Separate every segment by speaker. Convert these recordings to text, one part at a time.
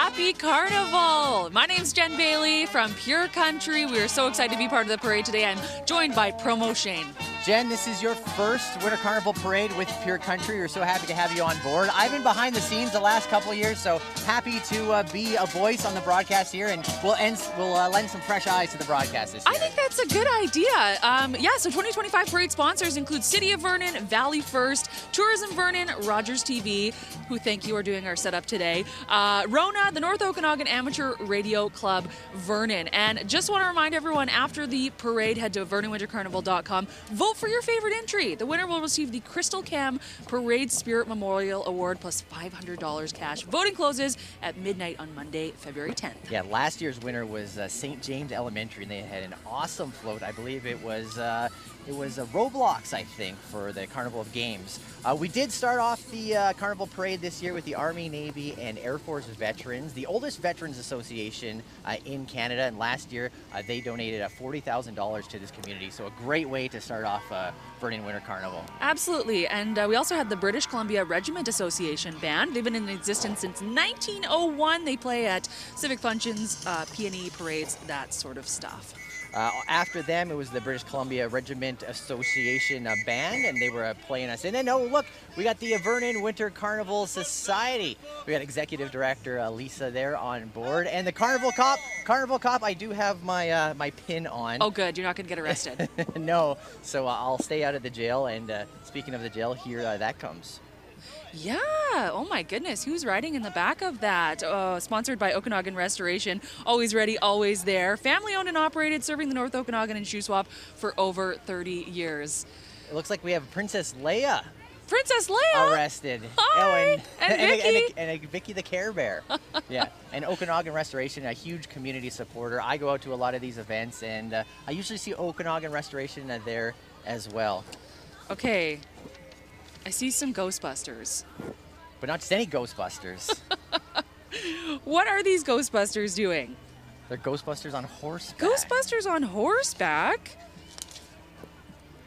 Speaker 1: Happy Carnival! My name's Jen Bailey from Pure Country. We are so excited to be part of the parade today. I'm joined by Promo Shane.
Speaker 2: Jen, this is your first Winter Carnival parade with Pure Country. We're so happy to have you on board. I've been behind the scenes the last couple of years, so happy to be a voice on the broadcast here, and we'll lend some fresh eyes to the broadcast this year.
Speaker 1: I think that's a good idea. So 2025 parade sponsors include City of Vernon, Valley First, Tourism Vernon, Rogers TV, who thank you are doing our setup today, Rona, the North Okanagan Amateur Radio Club, Vernon. And just want to remind everyone, after the parade, head to VernonWinterCarnival.com. Vote for your favorite entry. The winner will receive the Crystal Cam Parade Spirit Memorial Award plus $500 cash. Voting closes at midnight on Monday, February 10th.
Speaker 2: Yeah, last year's winner was St. James Elementary, and they had an awesome float. I believe it was a Roblox, I think, for the Carnival of Games. We did start off the Carnival Parade this year with the Army, Navy, and Air Force veterans, the oldest veterans association in Canada, and last year they donated $40,000 to this community, so a great way to start off Vernon Winter Carnival.
Speaker 1: Absolutely, and we also had the British Columbia Regiment Association Band. They've been in existence since 1901. They play at civic functions, P&E parades, that sort of stuff.
Speaker 2: After them, it was the British Columbia Regiment Association Band, and they were playing us. And then, oh, look, we got the Vernon Winter Carnival Society. We got Executive Director Lisa there on board. And the Carnival Cop, I do have my my pin on.
Speaker 1: Oh, good. You're not going to get arrested.
Speaker 2: No, so I'll stay out of the jail. And speaking of the jail, here that comes.
Speaker 1: Yeah, oh my goodness, who's riding in the back of that? Sponsored by Okanagan Restoration, always ready, always there. Family owned and operated, serving the North Okanagan and Shuswap for over 30 years.
Speaker 2: It looks like we have Princess Leia.
Speaker 1: Princess Leia?
Speaker 2: Arrested.
Speaker 1: Hi!
Speaker 2: Oh, and Vicky the Care Bear. Yeah, and Okanagan Restoration, a huge community supporter. I go out to a lot of these events, and I usually see Okanagan Restoration there as well.
Speaker 1: Okay. I see some Ghostbusters.
Speaker 2: But not just any Ghostbusters.
Speaker 1: What are these Ghostbusters doing?
Speaker 2: They're Ghostbusters on horseback.
Speaker 1: Ghostbusters on horseback?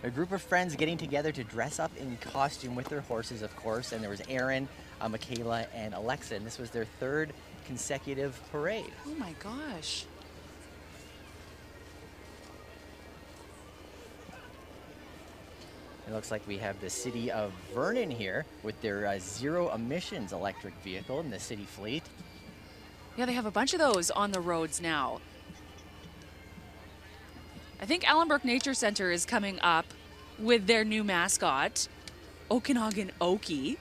Speaker 2: A group of friends getting together to dress up in costume with their horses, of course. And there was Aaron, Michaela, and Alexa. And this was their third consecutive parade.
Speaker 1: Oh my gosh.
Speaker 2: It looks like we have the City of Vernon here with their zero emissions electric vehicle in the city fleet.
Speaker 1: Yeah, they have a bunch of those on the roads now. I think Allenbrook Nature Center is coming up with their new mascot, Okanagan Okie.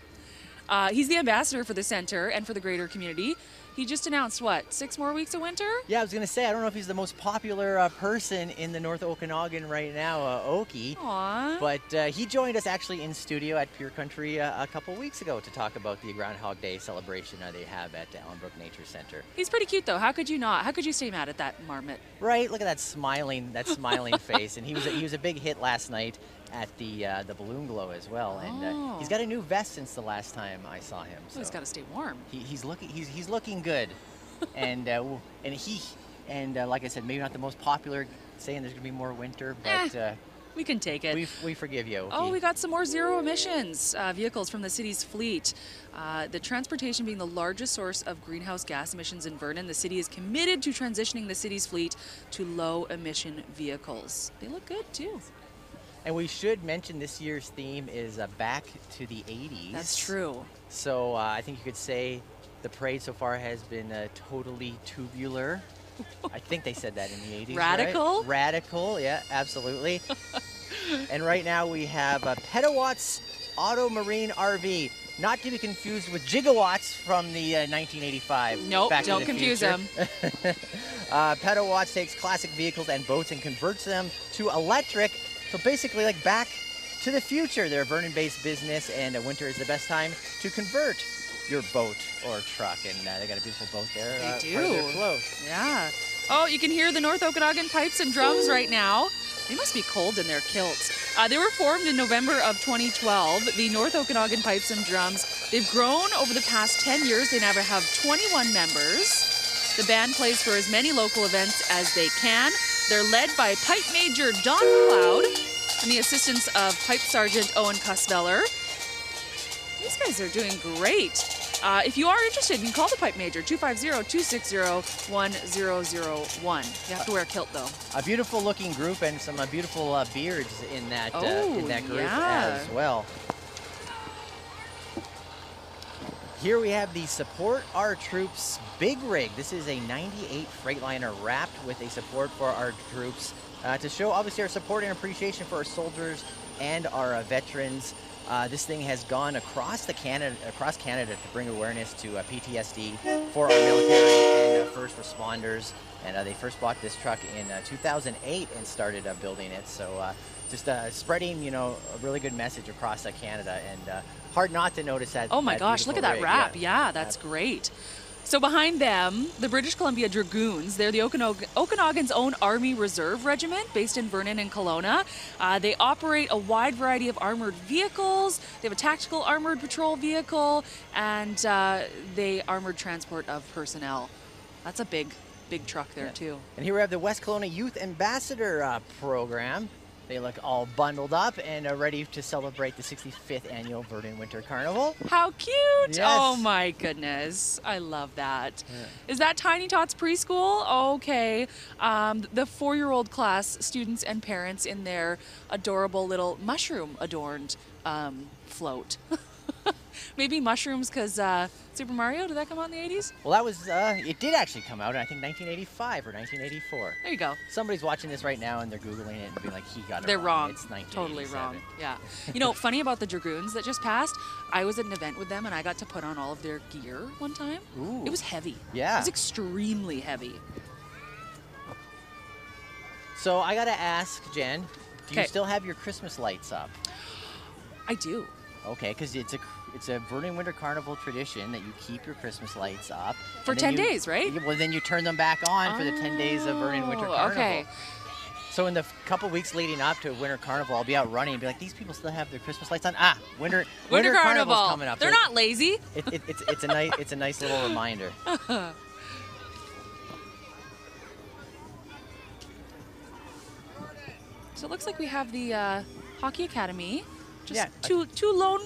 Speaker 1: He's the ambassador for the center and for the greater community. He just announced, what, 6 more weeks of winter?
Speaker 2: Yeah, I was going to say, I don't know if he's the most popular person in the North Okanagan right now, Okie.
Speaker 1: Aww.
Speaker 2: But he joined us actually in studio at Pure Country a couple weeks ago to talk about the Groundhog Day celebration they have at Allenbrook Nature Center.
Speaker 1: He's pretty cute, though. How could you not? How could you stay mad at that marmot?
Speaker 2: Right, look at that smiling face. And he was a big hit last night at the Balloon Glow as well, and he's got a new vest since the last time I saw him. So
Speaker 1: he's got to stay warm.
Speaker 2: He's looking good, and like I said, maybe not the most popular. Saying there's gonna be more winter, but
Speaker 1: we can take it.
Speaker 2: We forgive you. Okay?
Speaker 1: Oh, we got some more zero emissions vehicles from the city's fleet. The transportation being the largest source of greenhouse gas emissions in Vernon, the city is committed to transitioning the city's fleet to low emission vehicles. They look good too.
Speaker 2: And we should mention this year's theme is back to the 80s.
Speaker 1: That's true.
Speaker 2: So I think you could say the parade so far has been totally tubular. I think they said that in the 80s.
Speaker 1: Radical?
Speaker 2: Right? Radical, yeah, absolutely. And right now we have Petawatts Auto Marine RV. Not to be confused with Gigawatts from the 1985.
Speaker 1: Nope, don't confuse them.
Speaker 2: Petawatts takes classic vehicles and boats and converts them to electric. So basically, like Back to the Future. They're a Vernon-based business, and winter is the best time to convert your boat or truck. And they got a beautiful boat there.
Speaker 1: They do.
Speaker 2: Part of their float.
Speaker 1: Yeah. Oh, you can hear the North Okanagan pipes and drums right now. They must be cold in their kilts. They were formed in November of 2012. The North Okanagan Pipes and Drums. They've grown over the past 10 years. They now have 21 members. The band plays for as many local events as they can. They're led by Pipe Major Don Cloud and the assistance of Pipe Sergeant Owen Cusbeller. These guys are doing great. If you are interested, you can call the Pipe Major, 250-260-1001. You have to wear a kilt, though.
Speaker 2: A beautiful looking group and some beautiful beards in that group
Speaker 1: yeah.
Speaker 2: as well. Here we have the Support Our Troops Big Rig. This is a 98 Freightliner wrapped with a support for our troops to show obviously our support and appreciation for our soldiers and our veterans. This thing has gone across Canada to bring awareness to PTSD for our military and first responders. And they first bought this truck in 2008 and started building it. So just spreading, a really good message across Canada, and hard not to notice that.
Speaker 1: Oh my gosh, look at that
Speaker 2: rig.
Speaker 1: wrap. Yeah, that's great. So behind them, the British Columbia Dragoons. They're the Okanagan's own Army Reserve Regiment based in Vernon and Kelowna. They operate a wide variety of armored vehicles. They have a tactical armored patrol vehicle, and they armored transport of personnel. That's a big truck there too. And
Speaker 2: here we have the West Kelowna Youth Ambassador program. They look all bundled up and are ready to celebrate the 65th annual Vernon Winter Carnival.
Speaker 1: How cute!
Speaker 2: Yes.
Speaker 1: Oh my goodness, I love that. Yeah. Is that Tiny Tots preschool? Okay. The 4-year-old class, students and parents in their adorable little mushroom-adorned float. Maybe mushrooms because Super Mario, did that come out in the 80s?
Speaker 2: Well, that was, it did actually come out in, I think, 1985 or 1984.
Speaker 1: There you go.
Speaker 2: Somebody's watching this right now and they're Googling it and being like, he got it
Speaker 1: They're wrong.
Speaker 2: It's 1987.
Speaker 1: Totally wrong. Yeah. Funny about the Dragoons that just passed, I was at an event with them and I got to put on all of their gear one time.
Speaker 2: Ooh.
Speaker 1: It was heavy.
Speaker 2: Yeah.
Speaker 1: It was extremely heavy.
Speaker 2: So I got to ask, Jen, do you still have your Christmas lights up?
Speaker 1: I do.
Speaker 2: Okay, because it's a Vernon Winter Carnival tradition that you keep your Christmas lights up.
Speaker 1: For 10 days, right?
Speaker 2: Well, then you turn them back on for the 10 days of Vernon Winter Carnival.
Speaker 1: Okay.
Speaker 2: So in the couple weeks leading up to Winter Carnival, I'll be out running and be like, these people still have their Christmas lights on? Winter Carnival's coming up.
Speaker 1: They're not lazy.
Speaker 2: It's a nice little reminder.
Speaker 1: So it looks like we have the Hockey Academy. Just two lone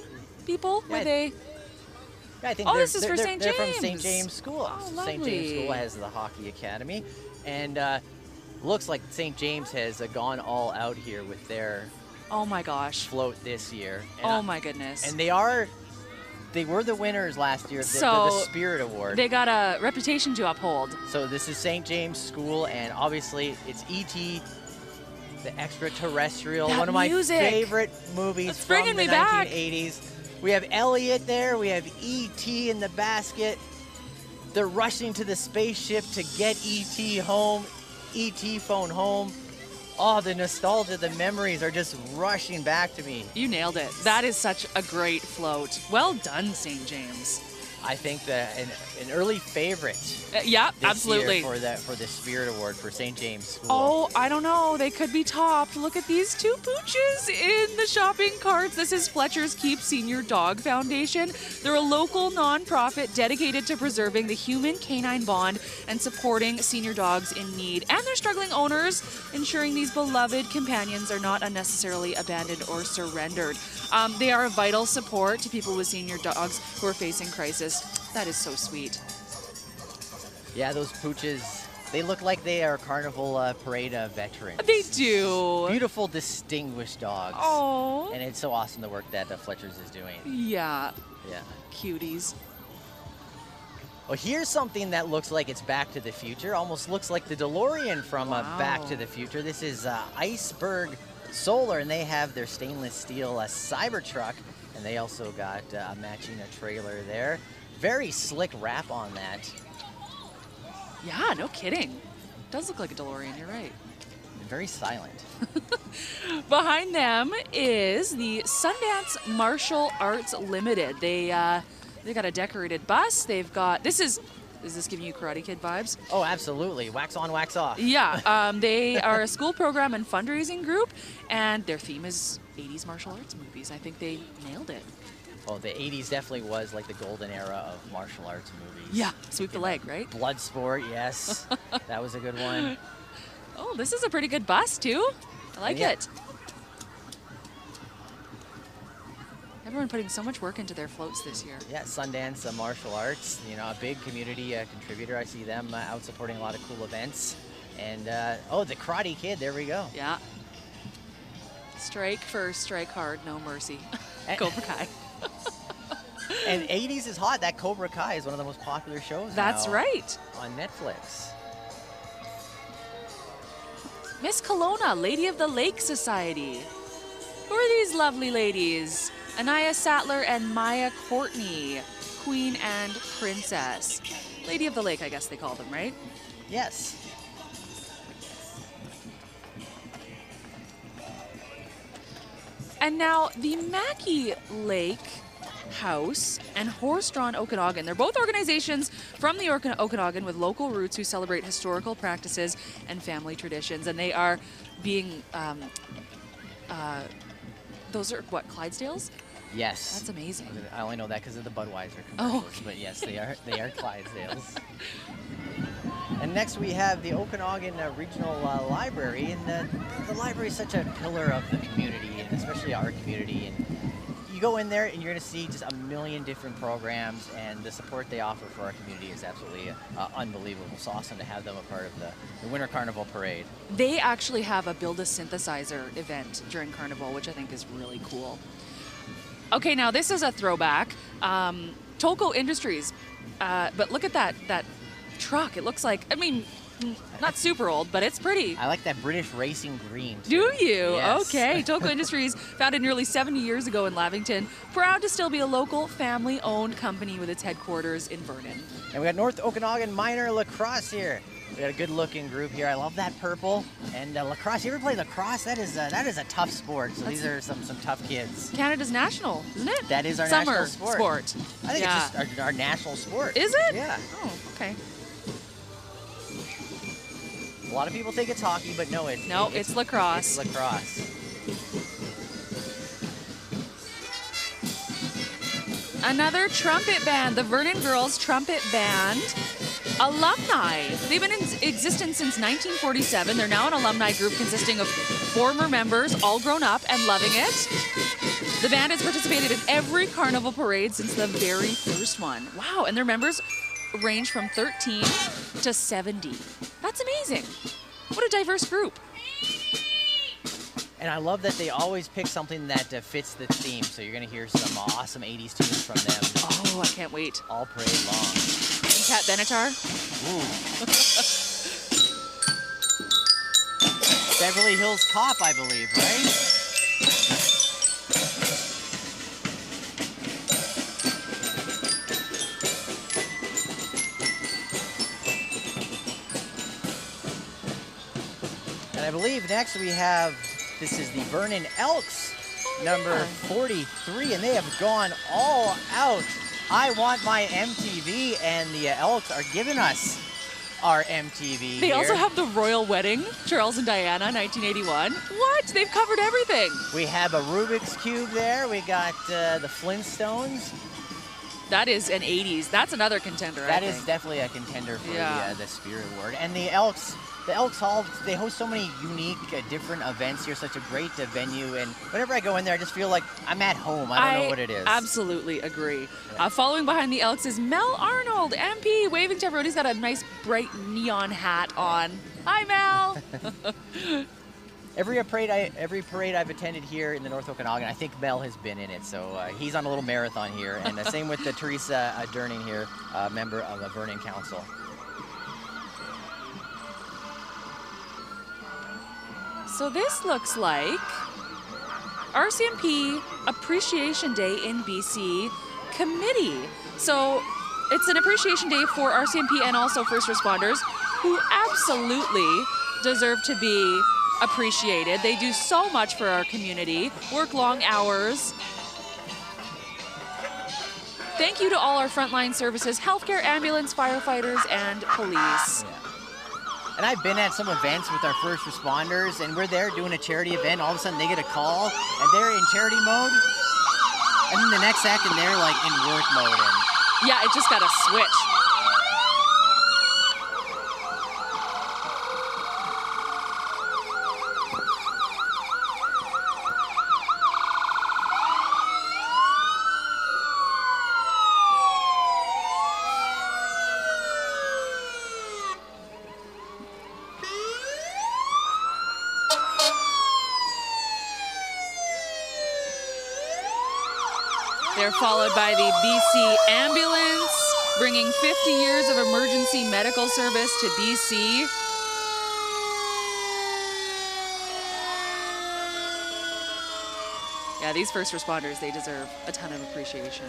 Speaker 1: people with a...
Speaker 2: Yeah, I think
Speaker 1: this is for St. James.
Speaker 2: They're from St. James School.
Speaker 1: Oh,
Speaker 2: St. James School has the Hockey Academy. And looks like St. James has gone all out here with their
Speaker 1: oh my gosh
Speaker 2: float this year. And
Speaker 1: oh my goodness.
Speaker 2: And they were the winners last year of the Spirit Award.
Speaker 1: They got a reputation to uphold.
Speaker 2: So this is St. James School, and obviously it's E.T., the extraterrestrial, one of my favorite movies from the 1980s. We have Elliot there. We have E.T. in the basket. They're rushing to the spaceship to get E.T. home. E.T. phone home. Oh, the nostalgia, the memories are just rushing back to me.
Speaker 1: You nailed it. That is such a great float. Well done, St. James.
Speaker 2: I think that an early favorite.
Speaker 1: Yeah,
Speaker 2: this
Speaker 1: absolutely.
Speaker 2: Year for the Spirit Award for St. James School.
Speaker 1: Oh, I don't know. They could be topped. Look at these two pooches in the shopping carts. This is Fletcher's Keep Senior Dog Foundation. They're a local nonprofit dedicated to preserving the human-canine bond and supporting senior dogs in need and their struggling owners, ensuring these beloved companions are not unnecessarily abandoned or surrendered. They are a vital support to people with senior dogs who are facing crisis. That is so sweet.
Speaker 2: Yeah, those pooches, they look like they are Carnival Parade veterans.
Speaker 1: They do.
Speaker 2: Beautiful, distinguished dogs.
Speaker 1: Oh.
Speaker 2: And it's so awesome the work that Fletcher's is doing.
Speaker 1: Yeah.
Speaker 2: Yeah.
Speaker 1: Cuties.
Speaker 2: Well, here's something that looks like it's Back to the Future. Almost looks like the DeLorean from Back to the Future. This is Iceberg Solar, and they have their stainless steel Cybertruck, and they also got a matching trailer there. Very slick wrap on that.
Speaker 1: Yeah, no kidding. It does look like a DeLorean, you're right.
Speaker 2: Very silent.
Speaker 1: Behind them is the Sundance Martial Arts Limited. They got a decorated bus. They've got, is this giving you Karate Kid vibes?
Speaker 2: Oh, absolutely. Wax on, wax off.
Speaker 1: Yeah, they are a school program and fundraising group, and their theme is 80s martial arts movies. I think they nailed it.
Speaker 2: Oh, the 80s definitely was like the golden era of martial arts movies.
Speaker 1: Yeah, Sweep the Leg, right?
Speaker 2: Bloodsport, yes. That was a good one.
Speaker 1: Oh, this is a pretty good bus, too. I like it. Everyone putting so much work into their floats this year.
Speaker 2: Yeah, Sundance Martial Arts, you know, a big community contributor. I see them out supporting a lot of cool events. And, oh, the Karate Kid, there we go.
Speaker 1: Yeah. Strike first, strike hard, no mercy. Cobra Kai.
Speaker 2: And 80s is hot. That Cobra Kai is one of the most popular shows
Speaker 1: That's
Speaker 2: now
Speaker 1: right.
Speaker 2: on Netflix.
Speaker 1: Miss Kelowna, Lady of the Lake Society. Who are these lovely ladies? Anaya Sattler and Maya Courtney, Queen and Princess. Lady of the Lake, I guess they call them, right?
Speaker 2: Yes.
Speaker 1: And now the Mackey Lake House and Horse-Drawn Okanagan. They're both organizations from the Okanagan with local roots who celebrate historical practices and family traditions. And they are being, those are what, Clydesdales?
Speaker 2: Yes.
Speaker 1: That's amazing.
Speaker 2: I only know that because of the Budweiser commercials.
Speaker 1: Oh, okay.
Speaker 2: But yes, they are Clydesdales. And next we have the Okanagan Regional Library, and the library is such a pillar of the community, and especially our community. And you go in there and you're going to see just a million different programs, and the support they offer for our community is absolutely unbelievable. It's awesome to have them a part of the Winter Carnival Parade.
Speaker 1: They actually have a Build a Synthesizer event during Carnival, which I think is really cool. Okay, now this is a throwback. Tolko Industries, but look at that truck. It looks like, I mean, not super old, but it's pretty.
Speaker 2: I like that British racing green, too.
Speaker 1: Do you?
Speaker 2: Yes.
Speaker 1: Okay. Tolko Industries, founded nearly 70 years ago in Lavington, proud to still be a local family-owned company with its headquarters in Vernon.
Speaker 2: And we got North Okanagan Minor Lacrosse here. We got a good-looking group here. I love that purple. And lacrosse, you ever play lacrosse? That is a tough sport. So these are some tough kids.
Speaker 1: Canada's national, isn't it?
Speaker 2: That is our
Speaker 1: Summer
Speaker 2: national sport. I think
Speaker 1: yeah.
Speaker 2: it's just our national sport.
Speaker 1: Is it?
Speaker 2: Yeah.
Speaker 1: Oh, okay.
Speaker 2: A lot of people think it's hockey, but no, it's
Speaker 1: lacrosse.
Speaker 2: It's lacrosse.
Speaker 1: Another trumpet band, the Vernon Girls Trumpet Band. Alumni. They've been in existence since 1947. They're now an alumni group consisting of former members, all grown up and loving it. The band has participated in every carnival parade since the very first one. Wow, and their members range from 13 to 70. That's amazing. What a diverse group.
Speaker 2: And I love that they always pick something that fits the theme. So you're going to hear some awesome 80s tunes from them.
Speaker 1: Oh, I can't wait.
Speaker 2: All parade long.
Speaker 1: Pat Benatar.
Speaker 2: Ooh. Beverly Hills Cop, I believe, right? And I believe next we have, this is the Vernon Elks, number 43, and they have gone all out. I want my MTV, and the Elks are giving us our MTV
Speaker 1: They
Speaker 2: here.
Speaker 1: also have the Royal Wedding, Charles and Diana, 1981. What? They've covered everything.
Speaker 2: We have a Rubik's Cube there. We got the Flintstones.
Speaker 1: That is an 80s. That's another contender,
Speaker 2: That
Speaker 1: I
Speaker 2: is
Speaker 1: think.
Speaker 2: definitely a contender for
Speaker 1: Yeah.
Speaker 2: the Spirit Award. And the Elks Hall, they host so many unique, different events here, such a great venue. And whenever I go in there, I just feel like I'm at home. I don't know what it is.
Speaker 1: Absolutely agree.
Speaker 2: Yeah.
Speaker 1: Following behind the Elks is Mel Arnold, MP, waving to everyone. He's got a nice bright neon hat on. Hi, Mel.
Speaker 2: Every parade I've attended here in the North Okanagan, I think Mel has been in it. So he's on a little marathon here. And same with Teresa Durning here, member of the Vernon Council.
Speaker 1: So this looks like RCMP Appreciation Day in BC Committee. So it's an appreciation day for RCMP and also first responders who absolutely deserve to be appreciated. They do so much for our community, work long hours. Thank you to all our frontline services, healthcare, ambulance, firefighters, and police.
Speaker 2: Yeah. And I've been at some events with our first responders, and we're there doing a charity event. All of a sudden, they get a call, and they're in charity mode. And then the next second, they're like in work mode. And
Speaker 1: Yeah, it just got a switch. They're followed by the BC Ambulance, bringing 50 years of emergency medical service to BC. Yeah, these first responders, they deserve a ton of appreciation.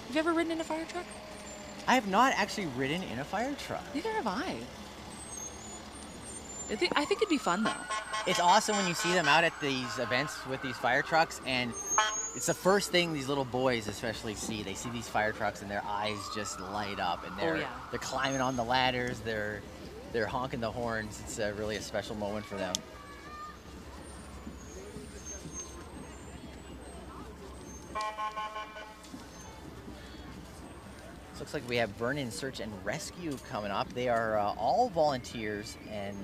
Speaker 1: Have you ever ridden in a fire truck?
Speaker 2: I have not actually ridden in a fire truck.
Speaker 1: Neither have I. I think it'd be fun, though.
Speaker 2: It's awesome when you see them out at these events with these fire trucks, and it's the first thing these little boys especially see. They see these fire trucks and their eyes just light up, and they're climbing on the ladders, they're honking the horns. It's really a special moment for them. Looks like we have Vernon Search and Rescue coming up. They are all volunteers, and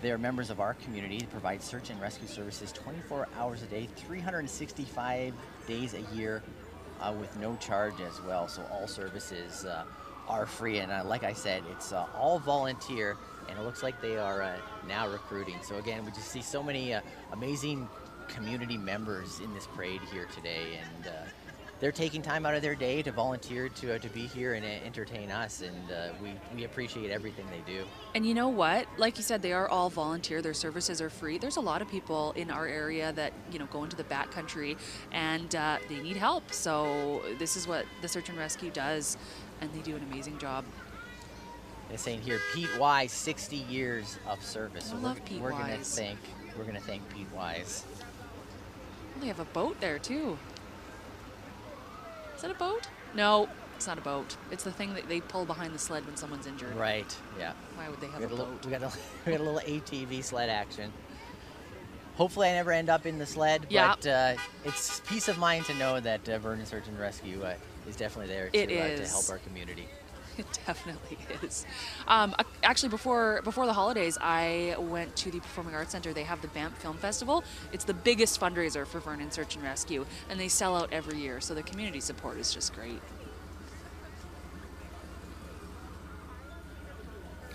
Speaker 2: they are members of our community. They provide search and rescue services 24 hours a day, 365 days a year, with no charge as well. So all services are free, and like I said, it's all volunteer, and it looks like they are now recruiting. So again, we just see so many amazing community members in this parade here today, and they're taking time out of their day to volunteer to be here and entertain us, and we appreciate everything they do.
Speaker 1: And you know what? Like you said, they are all volunteer. Their services are free. There's a lot of people in our area that, you know, go into the backcountry and they need help. So this is what the Search and Rescue does, and they do an amazing job.
Speaker 2: They're saying here, Pete Wise, 60 years of service.
Speaker 1: I love Pete Wise.
Speaker 2: We're gonna thank Pete Wise.
Speaker 1: Well, they have a boat there too. Is that a boat? No, it's not a boat. It's the thing that they pull behind the sled when someone's injured.
Speaker 2: Right, yeah.
Speaker 1: Why would they have a boat?
Speaker 2: We got a little ATV sled action. Hopefully I never end up in the sled, but it's peace of mind to know that Vernon Search and Rescue is definitely there to help our community.
Speaker 1: It definitely is. Actually, before the holidays, I went to the Performing Arts Center. They have the Banff Film Festival. It's the biggest fundraiser for Vernon Search and Rescue, and they sell out every year, so the community support is just great.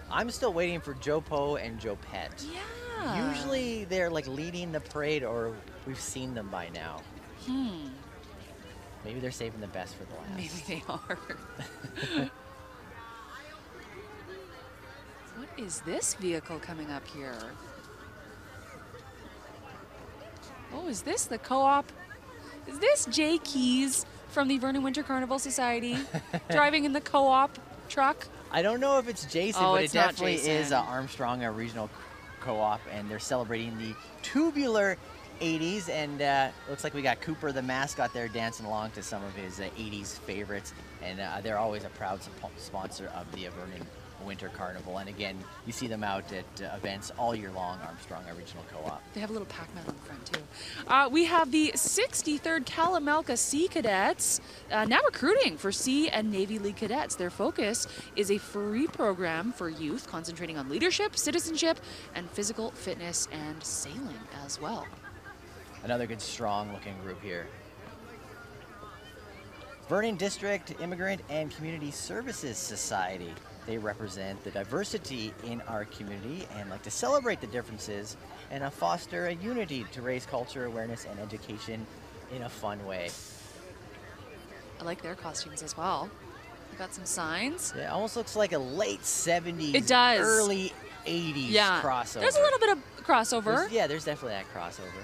Speaker 2: I'm still waiting for Joe Poe and Joe Pett.
Speaker 1: Yeah.
Speaker 2: Usually they're like leading the parade, or we've seen them by now. Maybe they're saving the best for the last.
Speaker 1: Maybe they are. What is this vehicle coming up here? Oh, is this the co-op? Is this Jay Keys from the Vernon Winter Carnival Society driving in the co-op truck?
Speaker 2: I don't know if it's Jason, but it definitely is Armstrong, a regional co-op, and they're celebrating the tubular 80s, and looks like we got Cooper, the mascot, there dancing along to some of his 80s favorites, and they're always a proud sponsor of the Vernon Winter Carnival. And again, you see them out at events all year long, Armstrong, our regional co-op.
Speaker 1: They have a little Pac-Man on the front too. We have the 63rd Kalamalka Sea Cadets now recruiting for Sea and Navy League cadets. Their focus is a free program for youth concentrating on leadership, citizenship, and physical fitness and sailing as well.
Speaker 2: Another good, strong-looking group here. Vernon District Immigrant and Community Services Society. They represent the diversity in our community and like to celebrate the differences and foster a unity to raise culture, awareness, and education in a fun way.
Speaker 1: I like their costumes as well. We got some signs.
Speaker 2: Yeah, it almost looks like a late 70s,
Speaker 1: it does.
Speaker 2: Early 80s crossover.
Speaker 1: There's a little bit of crossover.
Speaker 2: There's definitely that crossover.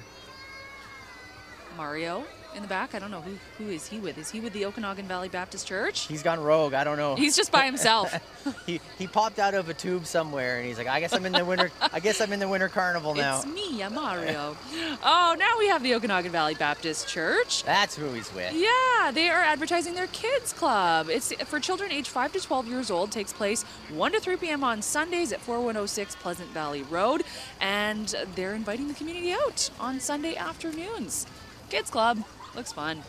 Speaker 1: Mario in the back. I don't know who is he with. Is he with the Okanagan Valley Baptist Church?
Speaker 2: He's gone rogue. I don't know.
Speaker 1: He's just by himself.
Speaker 2: he popped out of a tube somewhere, and he's like, I guess I'm in the winter carnival now.
Speaker 1: It's me, Mario. Oh, now we have the Okanagan Valley Baptist Church.
Speaker 2: That's who he's with.
Speaker 1: Yeah, they are advertising their kids club. It's for children aged 5 to 12 years old. Takes place 1 to 3 p.m. on Sundays at 4106 Pleasant Valley Road, and they're inviting the community out on Sunday afternoons. Kids club. Looks fun.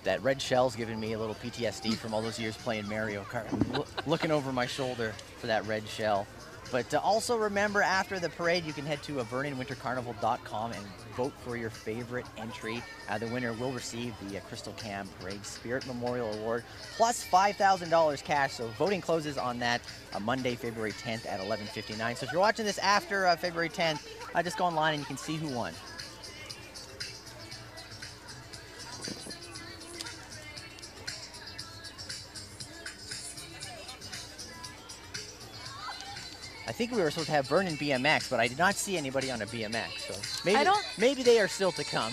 Speaker 2: That red shell's giving me a little PTSD from all those years playing Mario Kart. Looking over my shoulder for that red shell. But also remember, after the parade, you can head to VernonWinterCarnival.com and vote for your favorite entry. The winner will receive the Crystal Cam Parade Spirit Memorial Award, plus $5,000 cash. So voting closes on that Monday, February 10th at 11:59. So if you're watching this after February 10th, just go online and you can see who won. I think we were supposed to have Vernon BMX, but I did not see anybody on a BMX. So maybe they are still to come.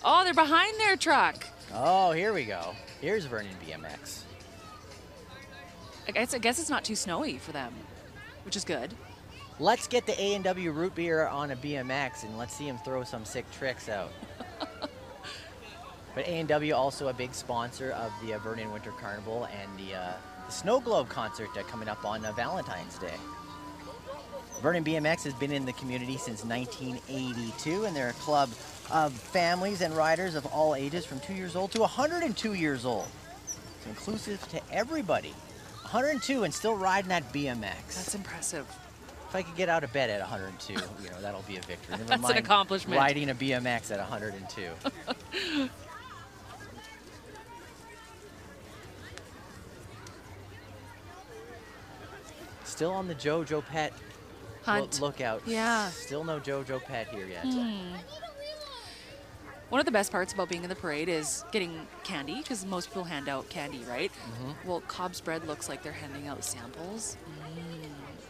Speaker 1: Oh, they're behind their truck.
Speaker 2: Oh, here we go. Here's Vernon BMX.
Speaker 1: I guess it's not too snowy for them, which is good.
Speaker 2: Let's get the A&W root beer on a BMX and let's see him throw some sick tricks out. But A&W also a big sponsor of the Vernon Winter Carnival and the Snow Globe concert coming up on Valentine's Day. Vernon BMX has been in the community since 1982, and they're a club of families and riders of all ages from 2 years old to 102 years old. It's inclusive to everybody. 102 and still riding that BMX.
Speaker 1: That's impressive.
Speaker 2: If I could get out of bed at 102, that'll be a victory. Never
Speaker 1: That's
Speaker 2: mind
Speaker 1: an accomplishment.
Speaker 2: Riding a BMX at 102. Still on the JoJo Pet
Speaker 1: Hunt.
Speaker 2: lookout.
Speaker 1: Yeah.
Speaker 2: Still no JoJo Pet here yet.
Speaker 1: One of the best parts about being in the parade is getting candy, because most people hand out candy, right? Well, Cobb's bread looks like they're handing out samples.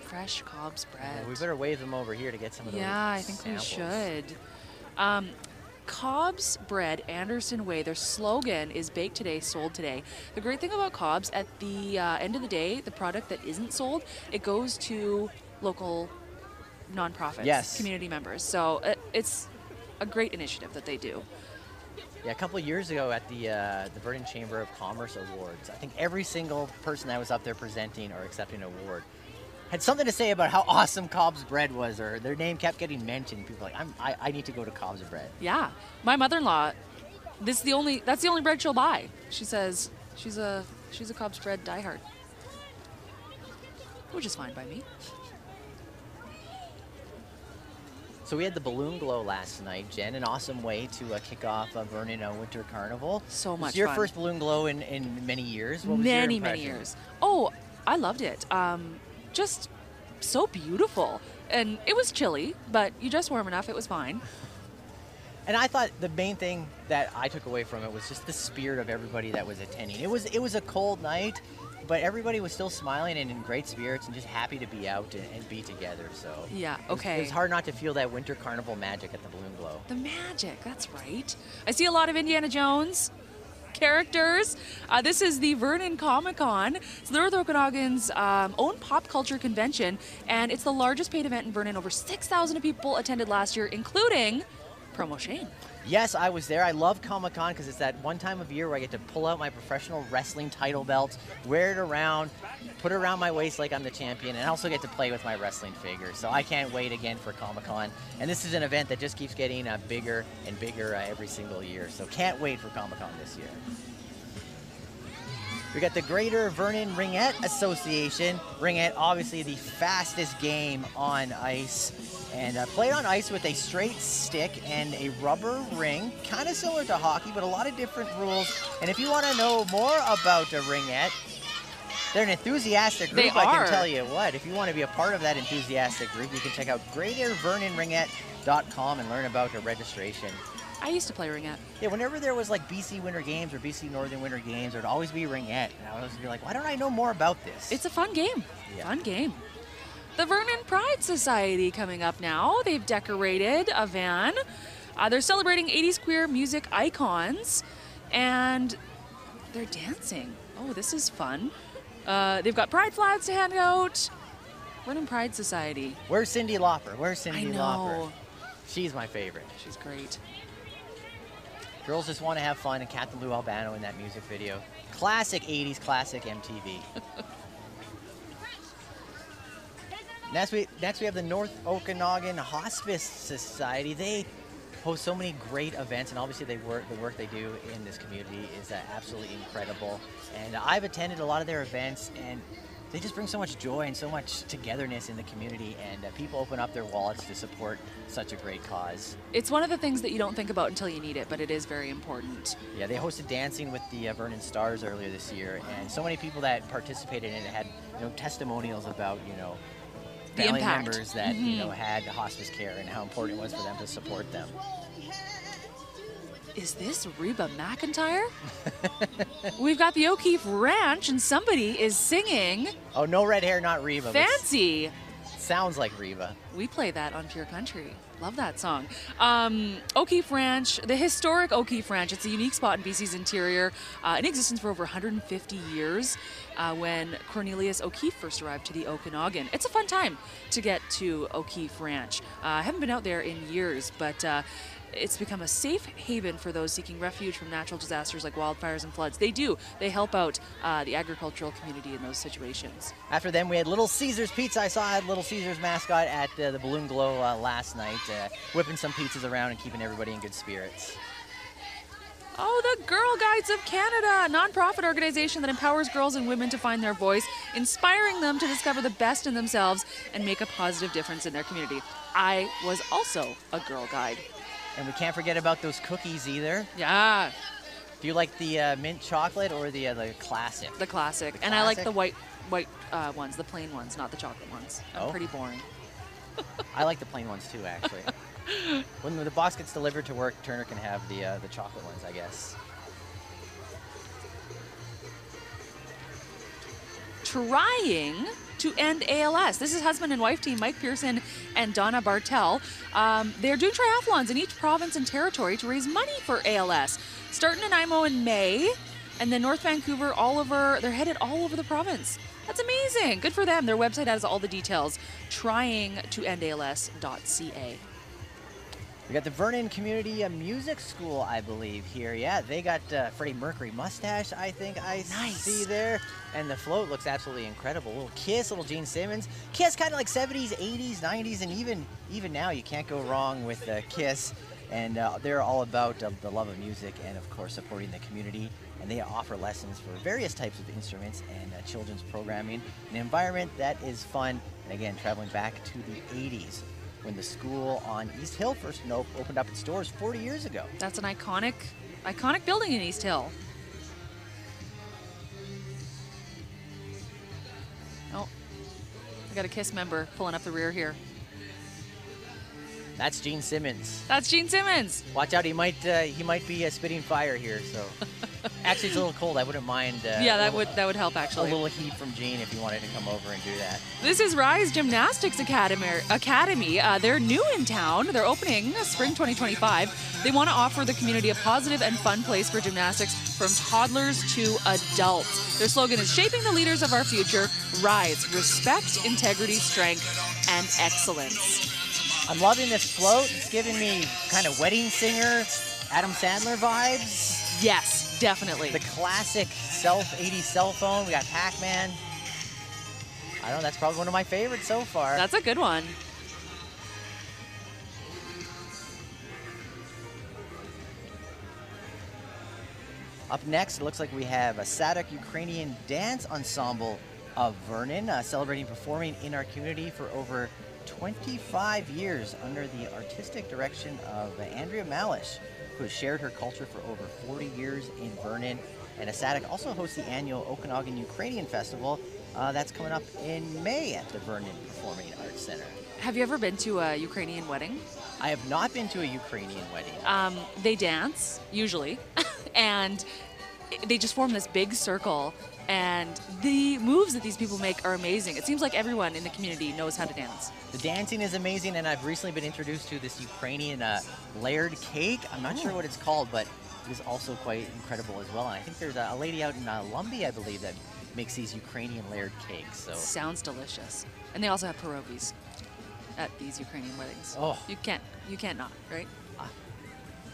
Speaker 1: Fresh Cobb's bread.
Speaker 2: Yeah, we better wave them over here to get some of those
Speaker 1: I think
Speaker 2: samples.
Speaker 1: we should. Cobb's Bread, Anderson Way, their slogan is baked today, sold today. The great thing about Cobb's, at the end of the day, the product that isn't sold, it goes to local nonprofits, community members. So it's a great initiative that they do.
Speaker 2: Yeah, a couple of years ago at the Vernon Chamber of Commerce Awards, I think every single person that was up there presenting or accepting an award had something to say about how awesome Cobb's Bread was, or their name kept getting mentioned. People were like, I need to go to Cobb's Bread.
Speaker 1: Yeah, my mother-in-law, that's the only bread she'll buy. She says she's a Cobb's Bread diehard, which is fine by me.
Speaker 2: So we had the balloon glow last night, Jen. An awesome way to kick off a Vernon Winter Carnival.
Speaker 1: So much
Speaker 2: fun. Your
Speaker 1: fun.
Speaker 2: first balloon glow in many years. What was
Speaker 1: many
Speaker 2: your impression?
Speaker 1: years. Oh, I loved it. Just so beautiful, and it was chilly, but you dressed warm enough. It was fine.
Speaker 2: And I thought the main thing that I took away from it was just the spirit of everybody that was attending. It was a cold night, but everybody was still smiling and in great spirits and just happy to be out and be together. So
Speaker 1: Yeah,
Speaker 2: it
Speaker 1: okay.
Speaker 2: was hard not to feel that winter carnival magic at the balloon glow.
Speaker 1: The magic, that's right. I see a lot of Indiana Jones characters. This is the Vernon Comic-Con. It's North Okanagan's own pop culture convention, and it's the largest paid event in Vernon. Over 6,000 people attended last year, including Promo Shane.
Speaker 2: Yes, I was there. I love Comic-Con because it's that one time of year where I get to pull out my professional wrestling title belt, wear it around, put it around my waist like I'm the champion, and I also get to play with my wrestling figure. So I can't wait again for Comic-Con. And this is an event that just keeps getting bigger and bigger every single year. So can't wait for Comic-Con this year. We got the Greater Vernon Ringette Association. Ringette, obviously the fastest game on ice. And played on ice with a straight stick and a rubber ring, kind of similar to hockey, but a lot of different rules. And if you want to know more about a ringette, they're an enthusiastic group, I can tell you what. If you want to be a part of that enthusiastic group, you can check out greatervernonringette.com and learn about the registration.
Speaker 1: I used to play ringette.
Speaker 2: Yeah, whenever there was like BC Winter Games or BC Northern Winter Games, there'd always be ringette. And I would always be like, why don't I know more about this?
Speaker 1: It's a fun game.
Speaker 2: Yeah.
Speaker 1: Fun game. The Vernon Pride Society coming up now. They've decorated a van. They're celebrating 80s queer music icons, and they're dancing. Oh, this is fun. They've got pride flags to hand out. Vernon Pride Society.
Speaker 2: Where's Cyndi Lauper? Where's Cyndi Lauper?
Speaker 1: I know.
Speaker 2: She's my favorite.
Speaker 1: She's great.
Speaker 2: Girls Just Want to Have Fun and Captain Lou Albano in that music video. Classic 80s, classic MTV. Next we have the North Okanagan Hospice Society. They host so many great events, and obviously the work they do in this community is absolutely incredible. And I've attended a lot of their events, and they just bring so much joy and so much togetherness in the community, and people open up their wallets to support such a great cause.
Speaker 1: It's one of the things that you don't think about until you need it, but it is very important.
Speaker 2: Yeah, they hosted Dancing with the Vernon Stars earlier this year, and so many people that participated in it had testimonials about family members that had hospice care and how important it was for them to support them.
Speaker 1: Is this Reba McEntire? We've got the O'Keefe Ranch, and somebody is singing.
Speaker 2: Oh, no red hair, not Reba.
Speaker 1: Fancy.
Speaker 2: Sounds like Reba.
Speaker 1: We play that on Pure Country. Love that song. O'Keefe Ranch, the historic O'Keefe Ranch. It's a unique spot in BC's interior, in existence for over 150 years. When Cornelius O'Keefe first arrived to the Okanagan. It's a fun time to get to O'Keefe Ranch. I haven't been out there in years, but it's become a safe haven for those seeking refuge from natural disasters like wildfires and floods. They help out the agricultural community in those situations.
Speaker 2: After them, we had Little Caesars Pizza. I saw I had Little Caesars mascot at the Balloon Glow last night, whipping some pizzas around and keeping everybody in good spirits.
Speaker 1: Oh, the Girl Guides of Canada, a nonprofit organization that empowers girls and women to find their voice, inspiring them to discover the best in themselves and make a positive difference in their community. I was also a Girl Guide.
Speaker 2: And we can't forget about those cookies either.
Speaker 1: Yeah.
Speaker 2: Do you like the mint chocolate or the classic?
Speaker 1: The classic. And I like the white ones, the plain ones, not the chocolate ones. I'm pretty boring.
Speaker 2: I like the plain ones too, actually. When the box gets delivered to work, Turner can have the chocolate ones, I guess.
Speaker 1: Trying to end ALS. This is husband and wife team Mike Pearson and Donna Bartel. They're doing triathlons in each province and territory to raise money for ALS. Starting in Nanaimo in May, and then North Vancouver, they're headed all over the province. That's amazing. Good for them. Their website has all the details. tryingtoendals.ca.
Speaker 2: We got the Vernon Community Music School, I believe, here. Yeah, they got Freddie Mercury mustache, I think I see there. And the float looks absolutely incredible. Little Kiss, little Gene Simmons. Kiss kind of like 70s, 80s, 90s, and even now you can't go wrong with Kiss. And they're all about the love of music and, of course, supporting the community. And they offer lessons for various types of instruments and children's programming. An environment that is fun. And again, traveling back to the 80s. When the school on East Hill first opened up its doors 40 years ago.
Speaker 1: That's an iconic building in East Hill. Oh, we got a Kiss member pulling up the rear here.
Speaker 2: That's Gene Simmons.
Speaker 1: That's Gene Simmons.
Speaker 2: Watch out, he might be spitting fire here. So, actually, it's a little cold. I wouldn't mind.
Speaker 1: Yeah, that would help actually.
Speaker 2: A little heat from Gene if you wanted to come over and do that.
Speaker 1: This is Rise Gymnastics Academy. They're new in town. They're opening spring 2025. They want to offer the community a positive and fun place for gymnastics from toddlers to adults. Their slogan is shaping the leaders of our future. Rise, respect, integrity, strength, and excellence.
Speaker 2: I'm loving this float. It's giving me kind of wedding singer, Adam Sandler vibes.
Speaker 1: Yes, definitely.
Speaker 2: The classic 80s cell phone. We got Pac-Man. I don't know, that's probably one of my favorites so far.
Speaker 1: That's a good one.
Speaker 2: Up next, it looks like we have a Sadek Ukrainian dance ensemble of Vernon, celebrating performing in our community for over 25 years under the artistic direction of Andrea Malish, who has shared her culture for over 40 years in Vernon. And Sadek also hosts the annual Okanagan Ukrainian Festival that's coming up in May at the Vernon Performing Arts Center.
Speaker 1: Have you ever been to a Ukrainian wedding?
Speaker 2: I have not been to a Ukrainian wedding.
Speaker 1: They dance, usually, and they just form this big circle, and the moves that these people make are amazing. It seems like everyone in the community knows how to dance.
Speaker 2: The dancing is amazing, and I've recently been introduced to this Ukrainian layered cake. I'm not sure what it's called, but it is also quite incredible as well. And I think there's a lady out in Lumbee, I believe, that makes these Ukrainian layered cakes. So
Speaker 1: sounds delicious. And they also have pierogies at these Ukrainian weddings.
Speaker 2: Oh,
Speaker 1: you can't not, right?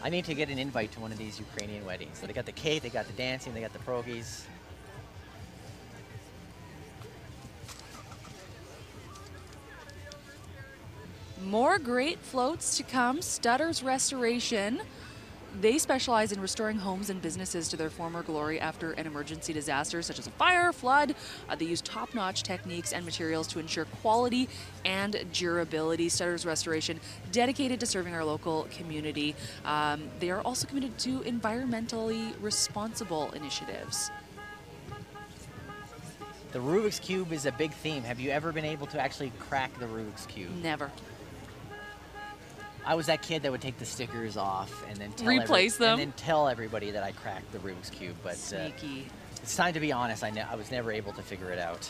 Speaker 2: I need to get an invite to one of these Ukrainian weddings. So they got the cake, they got the dancing, they got the pierogies.
Speaker 1: More great floats to come. Stutters Restoration. They specialize in restoring homes and businesses to their former glory after an emergency disaster, such as a fire, flood. They use top-notch techniques and materials to ensure quality and durability. Stutters Restoration, dedicated to serving our local community. They are also committed to environmentally responsible initiatives.
Speaker 2: The Rubik's Cube is a big theme. Have you ever been able to actually crack the Rubik's Cube?
Speaker 1: Never.
Speaker 2: I was that kid that would take the stickers off and then
Speaker 1: Replace them?
Speaker 2: and then tell everybody that I cracked the Rubik's Cube. But
Speaker 1: Sneaky.
Speaker 2: it's time to be honest. I was never able to figure it out.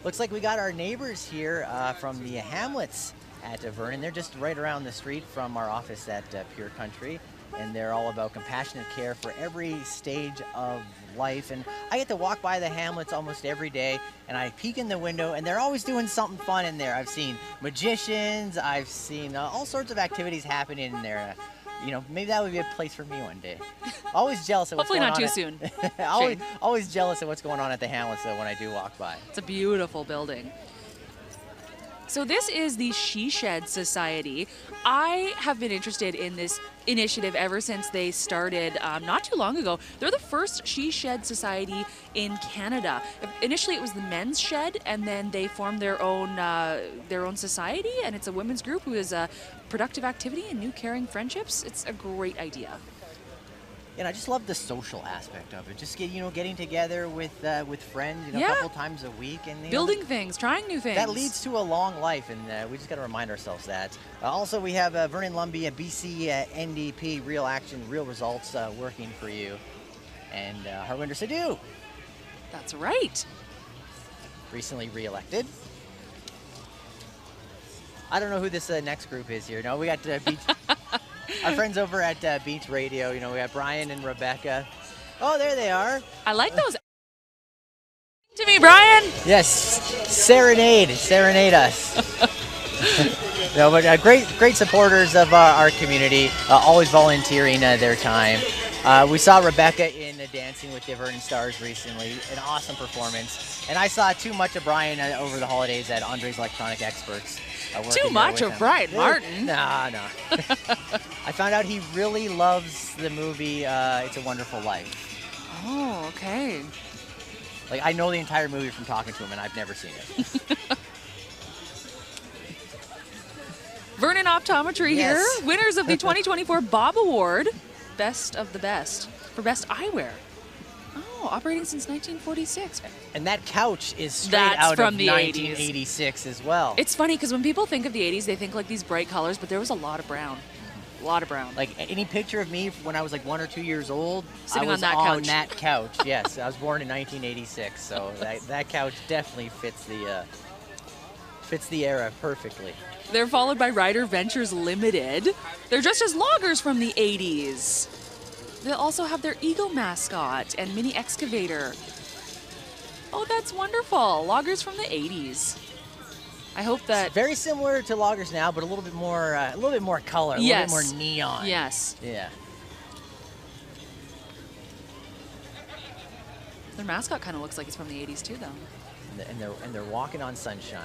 Speaker 2: Looks like we got our neighbors here from the Hamlets at Vernon. They're just right around the street from our office at Pure Country, and they're all about compassionate care for every stage of life. And I get to walk by the Hamlets almost every day, and I peek in the window, and they're always doing something fun in there. I've seen magicians, I've seen all sorts of activities happening in there. You know, maybe that would be a place for me one day. Always jealous of what's
Speaker 1: Hopefully
Speaker 2: going
Speaker 1: not
Speaker 2: on.
Speaker 1: too soon.
Speaker 2: Always jealous of what's going on at the Hamlets though when I do walk by.
Speaker 1: It's a beautiful building. So this is the She Shed Society. I have been interested in this initiative ever since they started not too long ago. They're the first She Shed Society in Canada. Initially it was the Men's Shed, and then they formed their own society, and it's a women's group who is productive activity and new caring friendships. It's a great idea.
Speaker 2: And I just love the social aspect of it. Just getting together with friends, a
Speaker 1: Yeah.
Speaker 2: couple times a week, and
Speaker 1: Building things, trying new things.
Speaker 2: that leads to a long life, and we just got to remind ourselves that. Also, we have Vernon Lumby, a BC NDP, Real Action, Real Results, working for you, and Harwinder Sidhu,
Speaker 1: That's right.
Speaker 2: recently re-elected. I don't know who this next group is here. No, we got Beach. Our friends over at Beach Radio, we got Brian and Rebecca. Oh, there they are.
Speaker 1: I like those. To me, Brian.
Speaker 2: Yes, serenade us. No, but great supporters of our community, always volunteering their time. We saw Rebecca in Dancing with the Vernon Stars recently, an awesome performance. And I saw too much of Brian over the holidays at Andre's Electronic Experts.
Speaker 1: Too much of Brian Martin.
Speaker 2: No. I found out he really loves the movie It's a Wonderful Life.
Speaker 1: Oh, okay.
Speaker 2: Like, I know the entire movie from talking to him, and I've never seen it.
Speaker 1: Vernon Optometry
Speaker 2: Yes.
Speaker 1: here, winners of the 2024 Bob Award, Best of the Best, for Best Eyewear. Oh, operating since 1946.
Speaker 2: And that couch is straight
Speaker 1: That's
Speaker 2: out
Speaker 1: from
Speaker 2: of
Speaker 1: the
Speaker 2: 1986 as well.
Speaker 1: It's funny because when people think of the 80s, they think like these bright colors, but there was a lot of brown. A lot of brown.
Speaker 2: Like any picture of me when I was like 1 or 2 years old,
Speaker 1: Sitting
Speaker 2: I was
Speaker 1: on that couch.
Speaker 2: couch. Yes, I was born in 1986, so that couch definitely fits the era perfectly.
Speaker 1: They're followed by Rider Ventures Limited. They're dressed as loggers from the 80s. They'll also have their Eagle mascot and mini excavator. Oh, that's wonderful. Loggers from the 80s. I hope that...
Speaker 2: Very similar to loggers now, but a little bit more color, a
Speaker 1: Yes.
Speaker 2: little bit more neon.
Speaker 1: Yes.
Speaker 2: Yeah.
Speaker 1: Their mascot kind of looks like it's from the 80s too, though.
Speaker 2: And they're walking on sunshine.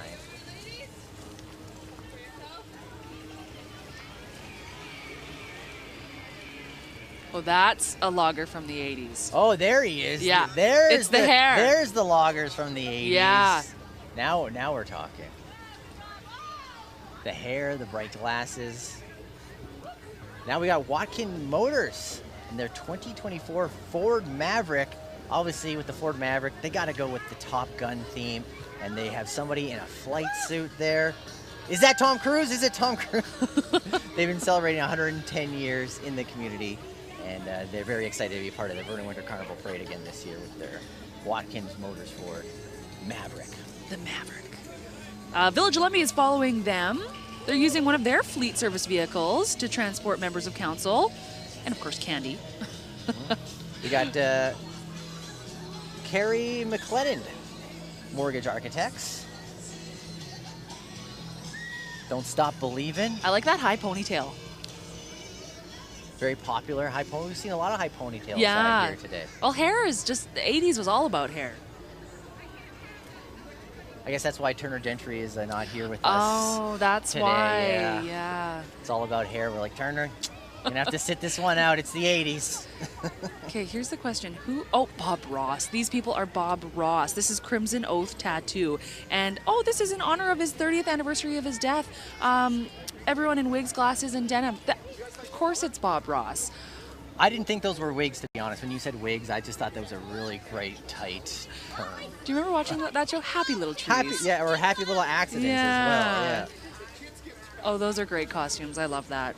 Speaker 1: Well, that's a logger from the 80s.
Speaker 2: Oh, there he is.
Speaker 1: Yeah.
Speaker 2: There's
Speaker 1: It's the hair.
Speaker 2: There's the loggers from the 80s.
Speaker 1: Yeah.
Speaker 2: Now we're talking. The hair, the bright glasses. Now we got Watkin Motors and their 2024 Ford Maverick. Obviously, with the Ford Maverick, they got to go with the Top Gun theme, and they have somebody in a flight suit there. Is that Tom Cruise? Is it Tom Cruise? They've been celebrating 110 years in the community, and they're very excited to be part of the Vernon Winter Carnival Parade again this year with their Watkins Motors Ford Maverick.
Speaker 1: The Maverick. Village Lumby is following them. They're using one of their fleet service vehicles to transport members of council, and of course, candy.
Speaker 2: We got Carrie McLennan, Mortgage Architects. Don't Stop Believin'.
Speaker 1: I like that high ponytail.
Speaker 2: Very popular high pony. We've seen a lot of high ponytails
Speaker 1: Yeah.
Speaker 2: here today.
Speaker 1: Well, hair is just, the 80s was all about hair.
Speaker 2: I guess that's why Turner Gentry is not here with us.
Speaker 1: Oh, that's
Speaker 2: today,
Speaker 1: why.
Speaker 2: yeah.
Speaker 1: Yeah.
Speaker 2: It's all about hair. We're like, Turner, you're gonna have to sit this one out. It's the 80s.
Speaker 1: Okay, here's the question. Oh, Bob Ross. These people are Bob Ross. This is Crimson Oath Tattoo. And, oh, this is in honor of his 30th anniversary of his death. Everyone in wigs, glasses, and denim. Of course it's Bob Ross.
Speaker 2: I didn't think those were wigs, to be honest. When you said wigs, I just thought that was a really great, tight perm.
Speaker 1: Do you remember watching that show, Happy Little Trees?
Speaker 2: Happy Little Accidents as well. Yeah.
Speaker 1: Oh, those are great costumes. I love that.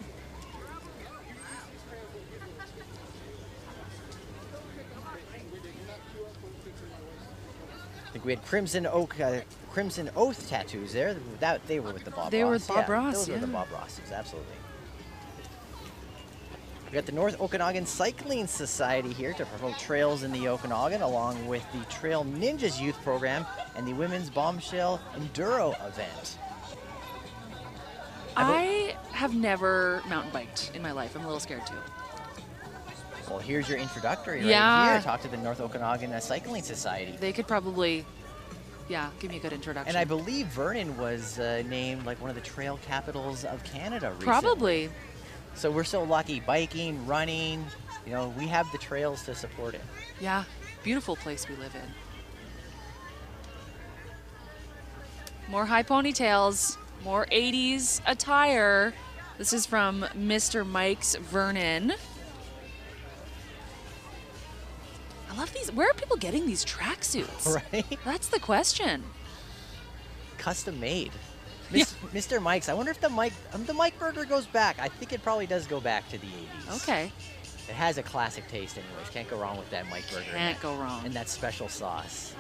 Speaker 2: I think we had Crimson Oath tattoos there. They were with the Bob Ross.
Speaker 1: They were with Bob Ross,
Speaker 2: Those were the Bob Rosses, absolutely. We got the North Okanagan Cycling Society here to promote trails in the Okanagan, along with the Trail Ninjas Youth Program and the Women's Bombshell Enduro event.
Speaker 1: I have never mountain biked in my life. I'm a little scared too.
Speaker 2: Well, here's your introductory right
Speaker 1: Yeah.
Speaker 2: here. Talk to the North Okanagan Cycling Society.
Speaker 1: They could probably, give me a good introduction.
Speaker 2: And I believe Vernon was named like one of the trail capitals of Canada recently.
Speaker 1: Probably.
Speaker 2: So we're so lucky, biking, running, we have the trails to support it.
Speaker 1: Yeah, beautiful place we live in. More high ponytails, more 80s attire. This is from Mr. Mike's Vernon. I love these. Where are people getting these tracksuits?
Speaker 2: Right?
Speaker 1: That's the question.
Speaker 2: Custom made.
Speaker 1: Yeah.
Speaker 2: Mr. Mike's. I wonder if the Mike burger goes back. I think it probably does go back to the 80s.
Speaker 1: Okay.
Speaker 2: It has a classic taste anyways. Can't go wrong with that Mike burger.
Speaker 1: Can't go wrong.
Speaker 2: And that special sauce.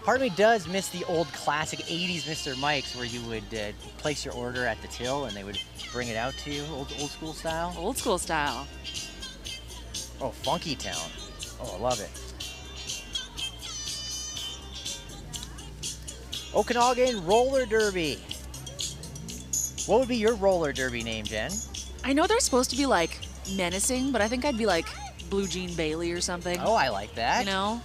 Speaker 2: Part of me does miss the old classic 80s Mr. Mike's where you would place your order at the till and they would bring it out to you, old school style.
Speaker 1: Old school style.
Speaker 2: Oh, Funky Town. Oh, I love it. Okanagan Roller Derby. What would be your roller derby name, Jen?
Speaker 1: I know they're supposed to be like menacing, but I think I'd be like Blue Jean Bailey or something.
Speaker 2: Oh, I like that.
Speaker 1: I'm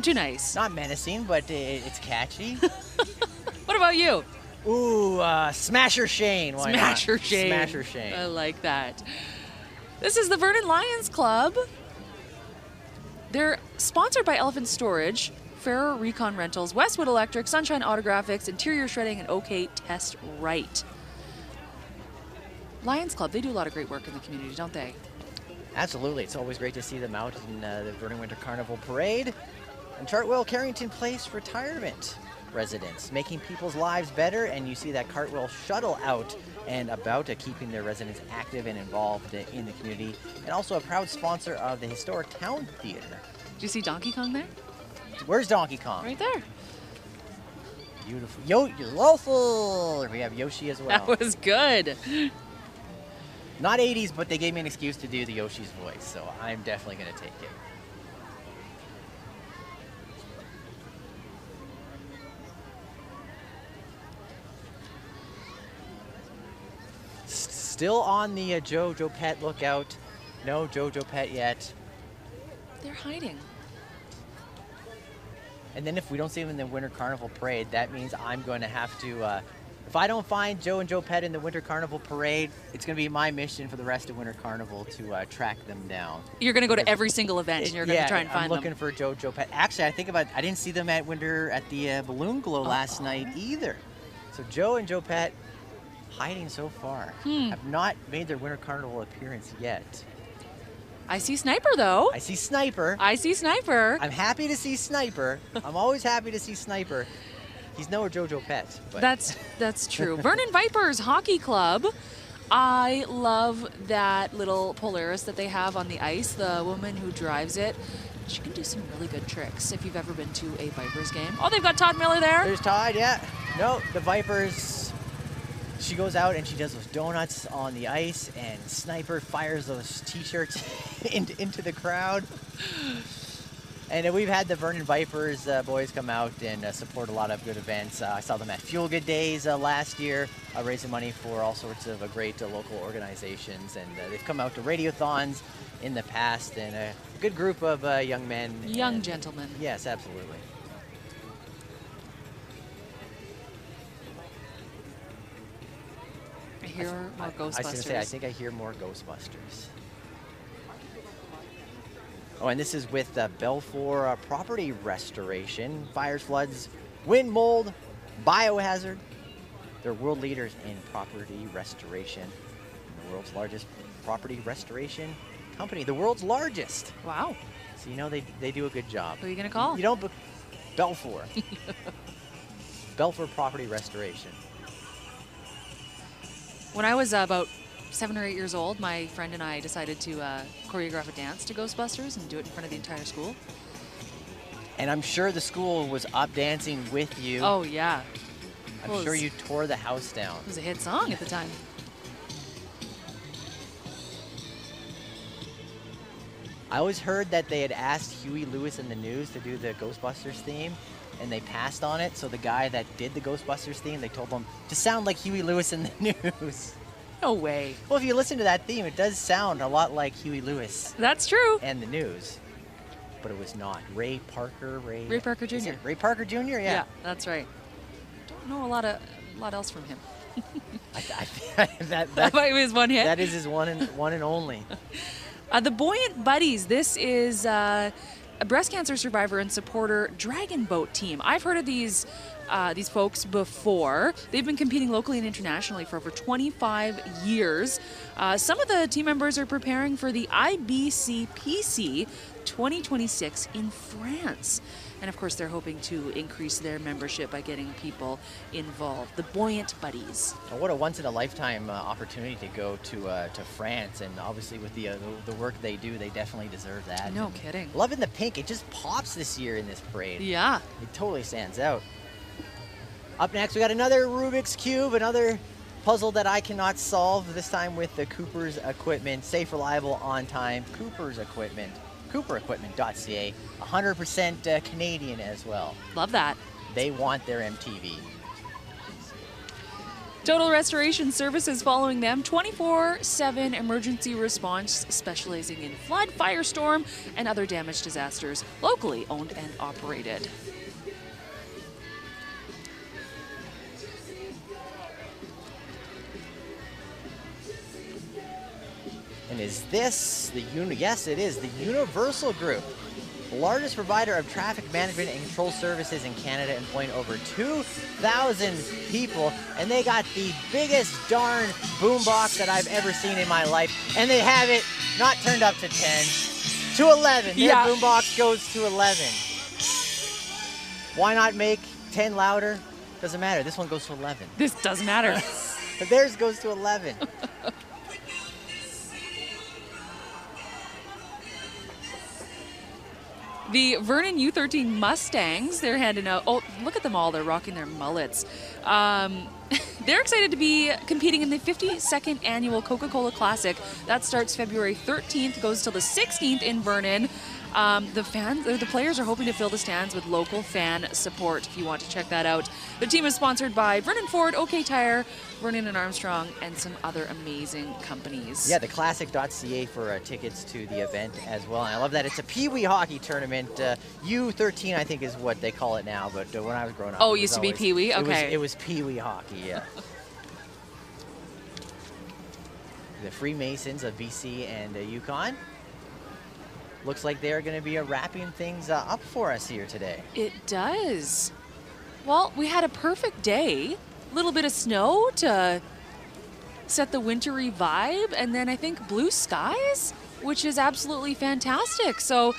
Speaker 1: too nice.
Speaker 2: Not menacing, but it's catchy.
Speaker 1: What about you?
Speaker 2: Ooh, Smasher Shane. Why
Speaker 1: Smasher
Speaker 2: not?
Speaker 1: Shane.
Speaker 2: Smasher Shane.
Speaker 1: I like that. This is the Vernon Lions Club. They're sponsored by Elephant Storage, Farrer Recon Rentals, Westwood Electric, Sunshine Autographics, Interior Shredding, and OK Test Right. Lions Club, they do a lot of great work in the community, don't they?
Speaker 2: Absolutely. It's always great to see them out in the Vernon Winter Carnival Parade. And Chartwell Carrington Place retirement residents, making people's lives better, and you see that Cartwell shuttle out and about, keeping their residents active and involved in the community, and also a proud sponsor of the Historic Town Theater.
Speaker 1: Did you see Donkey Kong there?
Speaker 2: Where's Donkey Kong?
Speaker 1: Right there.
Speaker 2: Beautiful. Yoshi. We have Yoshi as well.
Speaker 1: That was good.
Speaker 2: Not 80s, but they gave me an excuse to do the Yoshi's voice, so I'm definitely going to take it. Still on the Joe Pet lookout. No Joe Pet yet.
Speaker 1: They're hiding.
Speaker 2: And then if we don't see him in the Winter Carnival Parade, that means I'm going to have to, if I don't find Joe and Joe Pet in the Winter Carnival Parade, it's going to be my mission for the rest of Winter Carnival to track them down.
Speaker 1: You're going to go to every single event and you're going to try and find them.
Speaker 2: I'm looking for Joe Pet. Actually, I didn't see them at the Balloon Glow last night either. So Joe and Joe Pet hiding so far. Have not made their Winter Carnival appearance yet.
Speaker 1: I see Sniper, though.
Speaker 2: I see Sniper.
Speaker 1: I see Sniper.
Speaker 2: I'm happy to see Sniper. I'm always happy to see Sniper. He's no Jojo Pet. But.
Speaker 1: That's true. Vernon Vipers Hockey Club. I love that little Polaris that they have on the ice. The woman who drives it, she can do some really good tricks if you've ever been to a Vipers game. Oh, they've got Todd Miller there.
Speaker 2: There's Todd, yeah. No, the Vipers. She goes out and she does those donuts on the ice, and Sniper fires those T-shirts into the crowd. And we've had the Vernon Vipers boys come out and support a lot of good events. I saw them at Fuel Good Days last year, raising money for all sorts of great local organizations. And they've come out to radiothons in the past, and a good group of young men.
Speaker 1: Young gentlemen.
Speaker 2: Yes, absolutely.
Speaker 1: I hear more Ghostbusters.
Speaker 2: I was going to say, I think I hear more Ghostbusters. Oh, and this is with Belfour Property Restoration. Fires, floods, wind, mold, biohazard. They're world leaders in property restoration. The world's largest property restoration company. The world's largest.
Speaker 1: Wow.
Speaker 2: So you know they do a good job.
Speaker 1: Who are you going to call?
Speaker 2: You don't, Belfour. Belfort Property Restoration.
Speaker 1: When I was about 7 or 8 years old, my friend and I decided to choreograph a dance to Ghostbusters and do it in front of the entire school.
Speaker 2: And I'm sure the school was up dancing with you.
Speaker 1: Oh, yeah.
Speaker 2: I'm sure you tore the house down.
Speaker 1: It was a hit song at the time.
Speaker 2: I always heard that they had asked Huey Lewis and the News to do the Ghostbusters theme, and they passed on it. So the guy that did the Ghostbusters theme, they told him to sound like Huey Lewis and the News.
Speaker 1: No way.
Speaker 2: Well, if you listen to that theme, it does sound a lot like Huey Lewis.
Speaker 1: That's true.
Speaker 2: And the News. But it was not. Ray Parker Jr. Ray Parker Jr., yeah.
Speaker 1: Yeah, that's right. Don't know a lot else from him.
Speaker 2: that
Speaker 1: might be his one hit.
Speaker 2: That is his one and only.
Speaker 1: The Buoyant Buddies. This is a breast cancer survivor and supporter dragon boat team. I've heard of these folks before. They've been competing locally and internationally for over 25 years. Some of the team members are preparing for the IBCPC 2026 in France. And of course, they're hoping to increase their membership by getting people involved. The Buoyant Buddies.
Speaker 2: Oh, what a once-in-a-lifetime opportunity to go to France. And obviously with the work they do, they definitely deserve that.
Speaker 1: No kidding.
Speaker 2: Loving the pink. It just pops this year in this parade.
Speaker 1: Yeah.
Speaker 2: It totally stands out. Up next, we got another Rubik's Cube, another puzzle that I cannot solve, this time with the Cooper's Equipment. Safe, reliable, on time. Cooper's Equipment. CooperEquipment.ca. 100% Canadian as well.
Speaker 1: Love that.
Speaker 2: They want their MTV.
Speaker 1: Total Restoration Services following them. 24/7 emergency response specializing in flood, firestorm, and other damage disasters. Locally owned and operated.
Speaker 2: And is this the Yes, it is the Universal Group, the largest provider of traffic management and control services in Canada, employing over 2,000 people. And they got the biggest darn boombox that I've ever seen in my life. And they have it not turned up to 10, to 11. Their boombox goes to 11. Why not make 10 louder? Doesn't matter. This one goes to 11.
Speaker 1: This doesn't matter.
Speaker 2: But theirs goes to 11.
Speaker 1: The Vernon U13 Mustangs, they're handing out, oh, look at them all, they're rocking their mullets. They're excited to be competing in the 52nd annual Coca-Cola Classic. That starts February 13th, goes till the 16th in Vernon. The players are hoping to fill the stands with local fan support if you want to check that out. The team is sponsored by Vernon Ford, OK Tire, Vernon and Armstrong, and some other amazing companies.
Speaker 2: Yeah, the classic.ca for tickets to the event as well. And I love that it's a Pee-wee hockey tournament. U13, I think, is what they call it now, but when I was growing up,
Speaker 1: oh, it used to be Pee-wee? Okay.
Speaker 2: It was Pee-wee hockey, yeah. The Freemasons of BC and Yukon. Looks like they're going to be wrapping things up for us here today.
Speaker 1: It does. Well, we had a perfect day. A little bit of snow to set the wintry vibe, and then I think blue skies, which is absolutely fantastic. So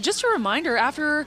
Speaker 1: just a reminder, after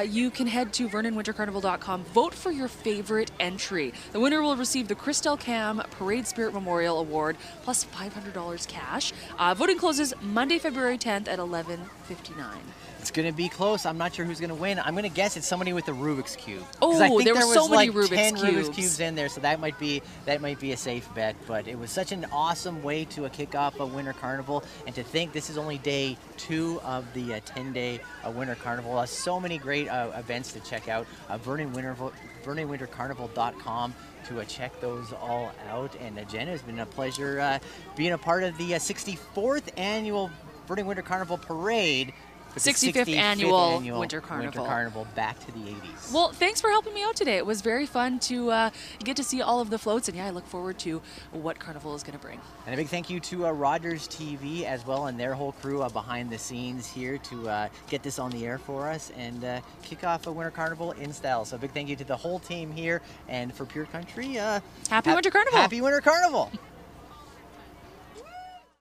Speaker 1: you can head to VernonWinterCarnival.com, vote for your favorite entry. The winner will receive the Christel Cam Parade Spirit Memorial Award plus $500 cash. Voting closes Monday, February 10th at 11:59.
Speaker 2: It's going to be close. I'm not sure who's going to win. I'm going to guess it's somebody with the Rubik's Cube.
Speaker 1: Oh,
Speaker 2: I think
Speaker 1: there were so many
Speaker 2: like 10
Speaker 1: Rubik's
Speaker 2: Rubik's Cubes in there, so that might be a safe bet. But it was such an awesome way to kick off a Winter Carnival, and to think this is only day 2 of the 10-day Winter Carnival. So many great events to check out. VernonWinterCarnival.com to check those all out. And Jenna, it's been a pleasure being a part of the 64th annual Vernon Winter Carnival Parade.
Speaker 1: 65th annual Winter Carnival.
Speaker 2: Winter Carnival back to the 80s.
Speaker 1: Well, thanks for helping me out today. It was very fun to get to see all of the floats, and yeah, I look forward to what Carnival is going to bring.
Speaker 2: And a big thank you to Rogers TV as well, and their whole crew behind the scenes here to get this on the air for us and kick off a Winter Carnival in style. So a big thank you to the whole team here, and for Pure Country,
Speaker 1: Happy Winter Carnival!
Speaker 2: Happy Winter Carnival!